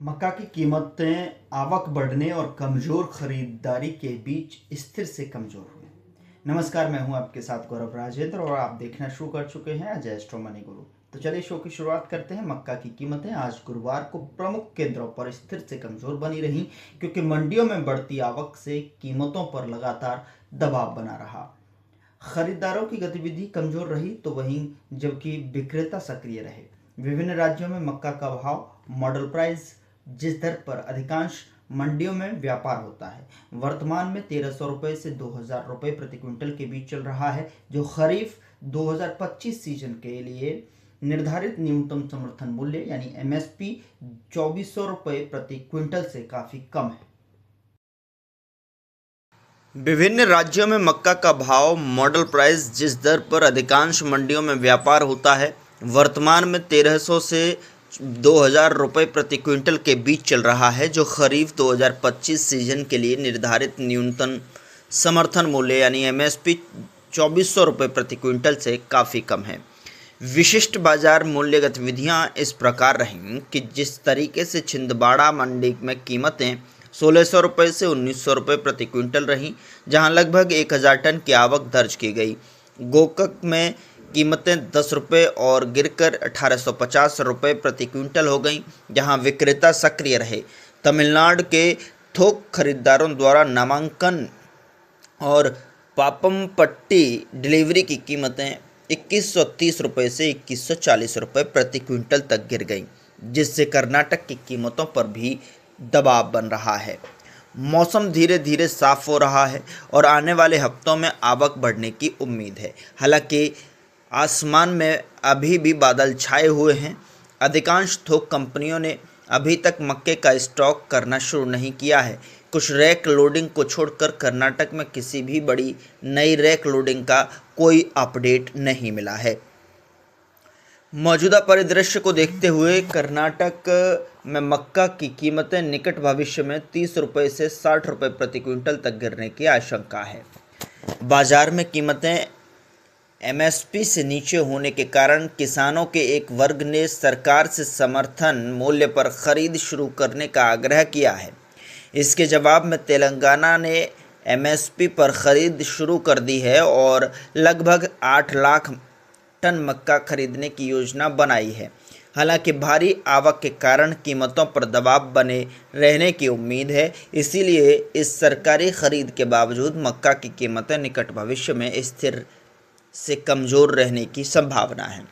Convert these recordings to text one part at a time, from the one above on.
मक्का की कीमतें आवक बढ़ने और कमज़ोर खरीदारी के बीच स्थिर से कमज़ोर हुई। नमस्कार, मैं हूं आपके साथ गौरव राजेंद्र और आप देखना शुरू कर चुके हैं अजय एस्ट्रो मनी गुरु। तो चलिए शो की शुरुआत करते हैं। मक्का की कीमतें आज गुरुवार को प्रमुख केंद्रों पर स्थिर से कमज़ोर बनी रहीं, क्योंकि मंडियों में बढ़ती आवक से कीमतों पर लगातार दबाव बना रहा। खरीदारों की गतिविधि कमजोर रही तो वहीं जबकि विक्रेता सक्रिय रहे। विभिन्न राज्यों में मक्का का भाव मॉडल प्राइस जिस दर पर अधिकांश मंडियों में व्यापार होता है, वर्तमान में 1300 रुपये से 2000 रुपये प्रति क्विंटल के बीच चल रहा है, जो खरीफ 2025 सीजन के लिए निर्धारित न्यूनतम समर्थन मूल्य यानी एमएसपी 2400 रुपये प्रति क्विंटल से काफ़ी कम है। विभिन्न राज्यों में मक्का का भाव मॉडल प्राइस जिस दर पर अधिकांश मंडियों में व्यापार होता है, वर्तमान में 1300 से 2000 रुपये प्रति क्विंटल के बीच चल रहा है, जो खरीफ 2025 सीजन के लिए निर्धारित न्यूनतम समर्थन मूल्य यानी एमएसपी 2400 रुपये प्रति क्विंटल से काफ़ी कम है। विशिष्ट बाजार मूल्य गतिविधियां इस प्रकार रहीं कि जिस तरीके से छिंदवाड़ा मंडी में कीमतें 1600 रुपये से 1900 रुपये प्रति क्विंटल रहीं, जहां लगभग 1000 टन की आवक दर्ज की गई। गोकक में कीमतें 10 रुपये और गिरकर 1850 रुपये प्रति क्विंटल हो गईं, जहां विक्रेता सक्रिय रहे। तमिलनाडु के थोक खरीदारों द्वारा नामांकन और पापमपट्टी डिलीवरी की कीमतें 2130 रुपये से 2140 रुपये प्रति क्विंटल तक गिर गईं, जिससे कर्नाटक की कीमतों पर भी दबाव बन रहा है। मौसम धीरे धीरे साफ हो रहा है और आने वाले हफ्तों में आवक बढ़ने की उम्मीद है। हालांकि आसमान में अभी भी बादल छाए हुए हैं। अधिकांश थोक कंपनियों ने अभी तक मक्के का स्टॉक करना शुरू नहीं किया है। कुछ रैक लोडिंग को छोड़कर कर्नाटक में किसी भी बड़ी नई रैक लोडिंग का कोई अपडेट नहीं मिला है। मौजूदा परिदृश्य को देखते हुए कर्नाटक में मक्का की कीमतें निकट भविष्य में 30 रुपये से 60 रुपये प्रति क्विंटल तक गिरने की आशंका है। बाजार में कीमतें एमएसपी से नीचे होने के कारण किसानों के एक वर्ग ने सरकार से समर्थन मूल्य पर खरीद शुरू करने का आग्रह किया है। इसके जवाब में तेलंगाना ने एमएसपी पर खरीद शुरू कर दी है और लगभग 8 लाख टन मक्का खरीदने की योजना बनाई है। हालांकि भारी आवक के कारण कीमतों पर दबाव बने रहने की उम्मीद है, इसीलिए इस सरकारी खरीद के बावजूद मक्का की कीमतें निकट भविष्य में स्थिर से कमज़ोर रहने की संभावना है।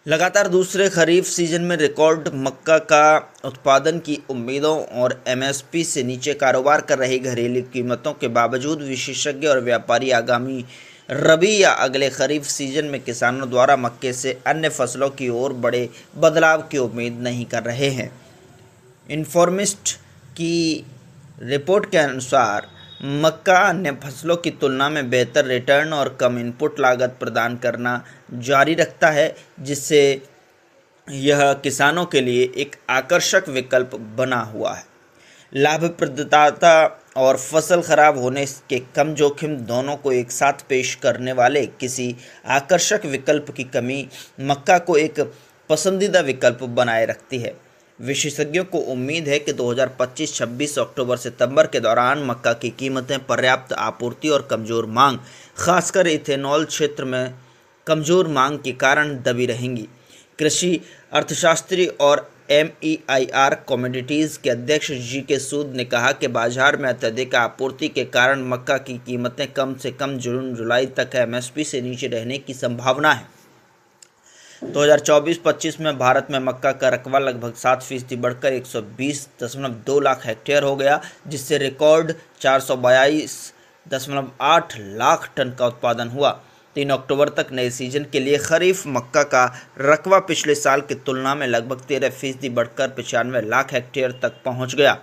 लगातार दूसरे खरीफ सीजन में रिकॉर्ड मक्का का उत्पादन की उम्मीदों और एमएसपी से नीचे कारोबार कर रही घरेलू कीमतों के बावजूद विशेषज्ञ और व्यापारी आगामी रबी या अगले खरीफ सीजन में किसानों द्वारा मक्के से अन्य फसलों की ओर बड़े बदलाव की उम्मीद नहीं कर रहे हैं। इन्फॉर्मिस्ट की रिपोर्ट के अनुसार मक्का अन्य फसलों की तुलना में बेहतर रिटर्न और कम इनपुट लागत प्रदान करना जारी रखता है, जिससे यह किसानों के लिए एक आकर्षक विकल्प बना हुआ है। लाभप्रदता और फसल खराब होने के कम जोखिम दोनों को एक साथ पेश करने वाले किसी आकर्षक विकल्प की कमी मक्का को एक पसंदीदा विकल्प बनाए रखती है। विशेषज्ञों को उम्मीद है कि 2025-26 अक्टूबर सितंबर के दौरान मक्का की कीमतें पर्याप्त आपूर्ति और कमज़ोर मांग, खासकर इथेनॉल क्षेत्र में कमज़ोर मांग के कारण दबी रहेंगी। कृषि अर्थशास्त्री और MEIR कमोडिटीज़ के अध्यक्ष GK सूद ने कहा कि बाजार में अत्यधिक आपूर्ति के कारण मक्का की कीमतें कम से कम जून जुलाई तक एमएसपी से नीचे रहने की संभावना है। 2024-25 में भारत में मक्का का रकबा लगभग 7% बढ़कर 120.2 लाख हेक्टेयर हो गया, जिससे रिकॉर्ड 422.8 लाख टन का उत्पादन हुआ। 3 अक्टूबर तक नए सीजन के लिए खरीफ मक्का का रकबा पिछले साल की तुलना में लगभग 13% बढ़कर 95 लाख हेक्टेयर तक पहुंच गया।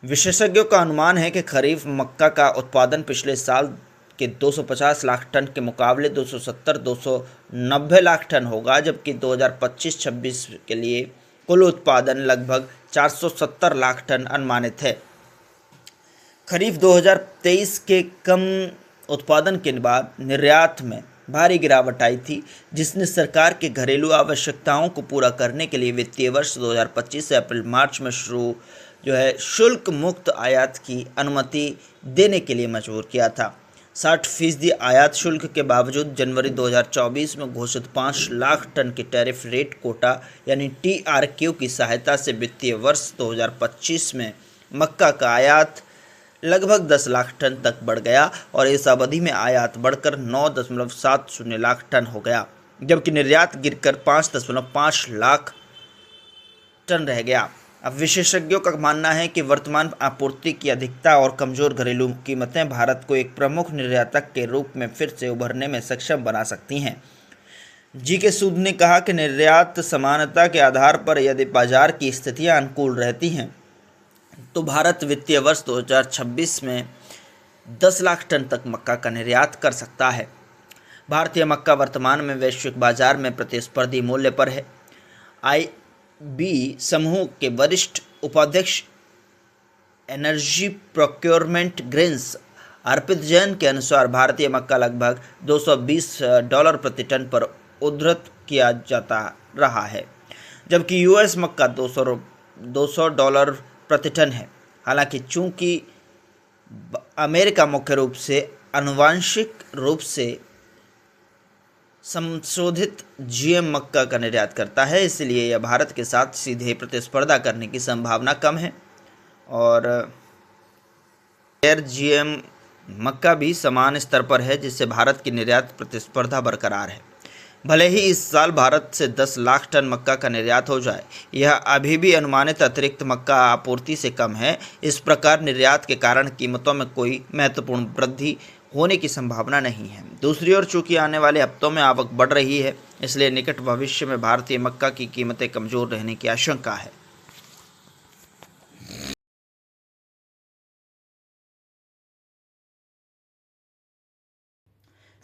विशेषज्ञों का अनुमान है कि खरीफ मक्का का उत्पादन पिछले साल के 250 लाख टन के मुकाबले 270-290 लाख टन होगा, जबकि 2025-26 के लिए कुल उत्पादन लगभग 470 लाख टन अनुमानित है। खरीफ 2023 के कम उत्पादन के बाद निर्यात में भारी गिरावट आई थी, जिसने सरकार के घरेलू आवश्यकताओं को पूरा करने के लिए वित्तीय वर्ष 2025 से अप्रैल मार्च में शुरू शुल्क मुक्त आयात की अनुमति देने के लिए मजबूर किया था। 60% आयात शुल्क के बावजूद जनवरी 2024 में घोषित 5 लाख टन की टैरिफ रेट कोटा यानी TRQ की सहायता से वित्तीय वर्ष 2025 में मक्का का आयात लगभग 10 लाख टन तक बढ़ गया और इस अवधि में आयात बढ़कर 9.70 लाख टन हो गया, जबकि निर्यात गिरकर 5.5 लाख टन रह गया। अब विशेषज्ञों का मानना है कि वर्तमान आपूर्ति की अधिकता और कमजोर घरेलू कीमतें भारत को एक प्रमुख निर्यातक के रूप में फिर से उभरने में सक्षम बना सकती हैं। जीके सूद ने कहा कि निर्यात समानता के आधार पर यदि बाजार की स्थितियां अनुकूल रहती हैं तो भारत वित्तीय वर्ष 2026 में 10 लाख टन तक मक्का का निर्यात कर सकता है। भारतीय मक्का वर्तमान में वैश्विक बाजार में प्रतिस्पर्धी मूल्य पर है। IB समूह के वरिष्ठ उपाध्यक्ष एनर्जी प्रोक्योरमेंट ग्रेन्स अर्पित जैन के अनुसार भारतीय मक्का लगभग $220 प्रति टन पर उद्धृत किया जाता रहा है, जबकि US मक्का $200 प्रति टन है। हालांकि चूंकि अमेरिका मुख्य रूप से आनुवांशिक रूप से संशोधित GM मक्का का निर्यात करता है, इसलिए यह भारत के साथ सीधे प्रतिस्पर्धा करने की संभावना कम है और गैर GM मक्का भी समान स्तर पर है, जिससे भारत की निर्यात प्रतिस्पर्धा बरकरार है। भले ही इस साल भारत से 10 लाख टन मक्का का निर्यात हो जाए, यह अभी भी अनुमानित अतिरिक्त मक्का आपूर्ति से कम है। इस प्रकार निर्यात के कारण कीमतों में कोई महत्वपूर्ण वृद्धि होने की संभावना नहीं है। दूसरी ओर चूंकि आने वाले हफ्तों में आवक बढ़ रही है, इसलिए निकट भविष्य में भारतीय मक्का की कीमतें कमजोर रहने की आशंका है।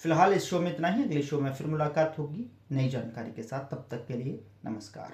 फिलहाल इस शो में इतना ही। अगले शो में फिर मुलाकात होगी नई जानकारी के साथ। तब तक के लिए नमस्कार।